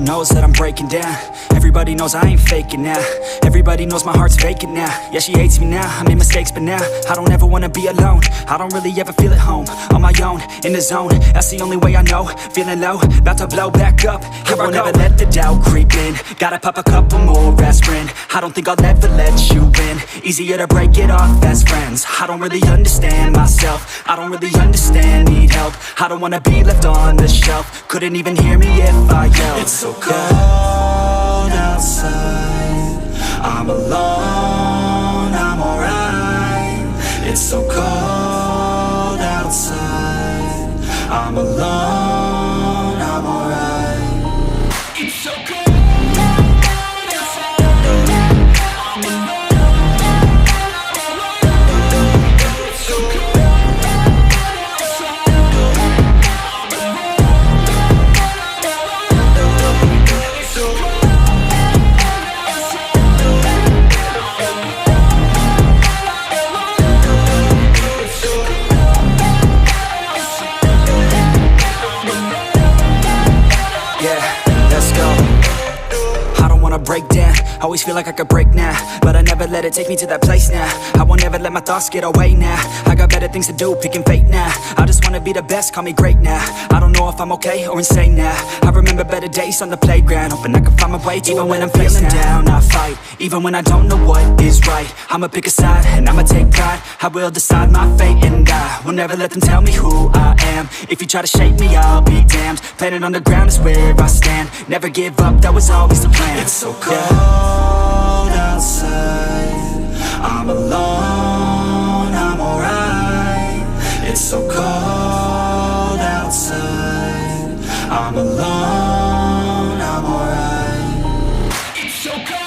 knows that I'm breaking down. Everybody knows I ain't faking now. Everybody knows my heart's vacant now. Yeah, she hates me now, I made mistakes but now I don't ever wanna be alone. I don't really ever feel at home. On my own, in the zone, that's the only way I know. Feeling low, about to blow back up. Here I won't ever let the doubt creep in. Gotta pop a couple more aspirin. I don't think I'll ever let you in. Easier to break it off best friends. I don't really understand myself. I don't really understand, need help. I don't wanna be left on the shelf. Couldn't even hear me if I yelled. It's so cold outside, I'm alone, I'm alright. It's so cold outside, I'm alone, I'm alright. It's so cold. Break down, always feel like I could break now, but I never let it take me to that place now. I won't ever let my thoughts get away now. I got better things to do, picking fate now. I just wanna be the best, call me great now. I don't know if I'm okay or insane now. I remember better days on the playground, hoping I can find my way even when I'm feeling down. I fight, even when I don't know what is right. I'ma pick a side, and I'ma take pride. I will decide my fate, and I will never let them tell me who I am. If you try to shape me, I'll be damned. Planet on the ground is where I stand. Never give up, that was always the plan. It's so cold outside, I'm alone, I'm alright. It's so cold outside, I'm alone, I'm alright. It's so cold.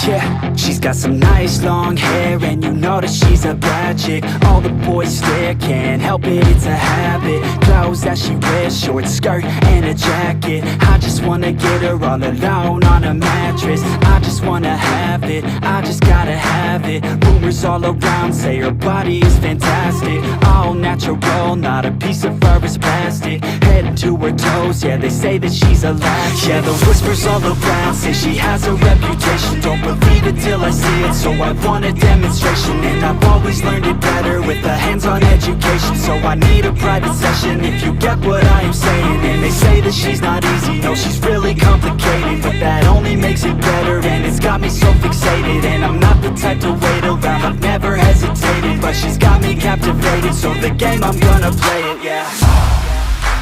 Yeah, she's got some nice long hair, and you know that she's a bad chick. All the boys stare, can't help it, it's a habit. Clothes that she wears, short skirt and a jacket. I just wanna get her all alone on a mattress. I just wanna have it, I just gotta have it. Rumors all around say her body is fantastic. All natural, not a piece of fur is plastic. Head to her toes, yeah, they say that she's a latch. Yeah, the whispers all around say she has a reputation. Don't believe it till I see it, so I want a demonstration. And I've always learned it better with a hands-on education. So I need a private session if you get what I am saying. And they say that she's not easy, no, she's really complicated, but that only makes it better, and it's got me so fixated. And I'm not the type to wait around, I've never hesitated, but she's got me captivated, so the game, I'm gonna play it, yeah.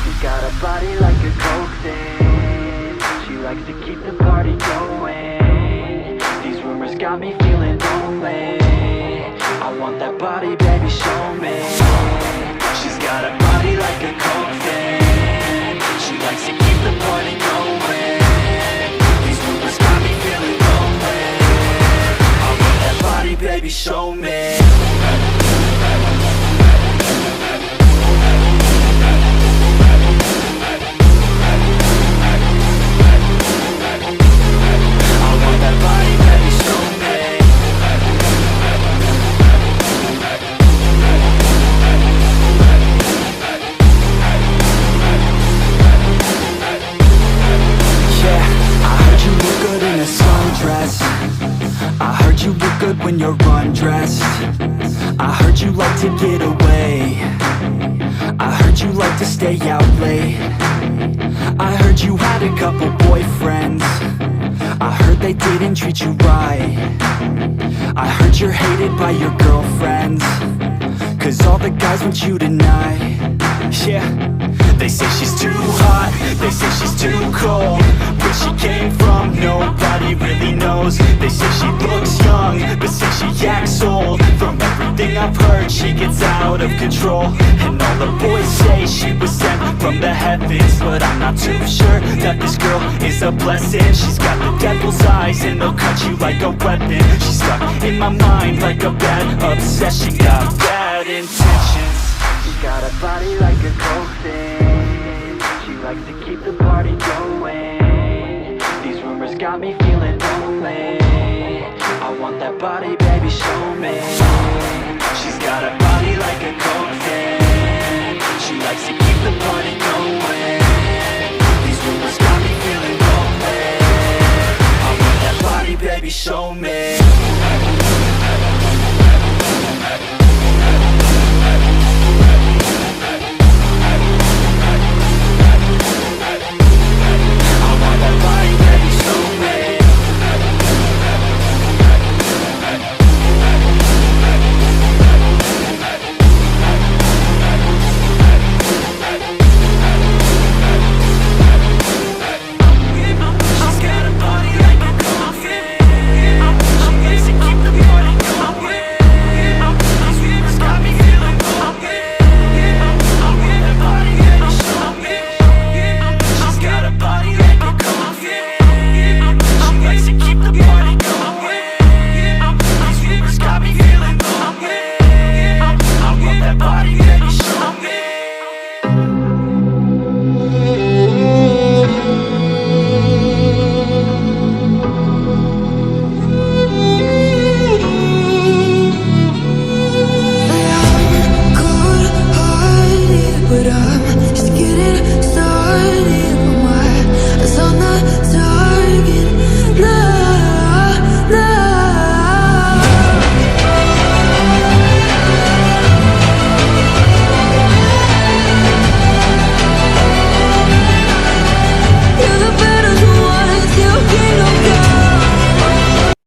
She's got a body like a coke thing, she likes to keep the party going. These rumors got me feeling lonely, I want that body, baby, show me. She's got a body like a coke thing, she likes to keep the party going. These rumors got me feeling lonely, I want that body, baby, show me. When you're undressed, I heard you like to get away, I heard you like to stay out late, I heard you had a couple boyfriends, I heard they didn't treat you right. I heard you're hated by your girlfriends, 'cause all the guys want you tonight. Yeah, they say she's too hot, they say she's too cold. Where she came from, nobody really knows. They say she looks young, but say she acts old. From everything I've heard, she gets out of control. And all the boys say she was sent from the heavens, but I'm not too sure that this girl is a blessing. She's got the devil's eyes and they'll cut you like a weapon. She's stuck in my mind like a bad obsession. Got bad intentions. She's got a body like a coke thing. She likes to keep the party going. These rumors got me feeling lonely. I want that body, baby, show me.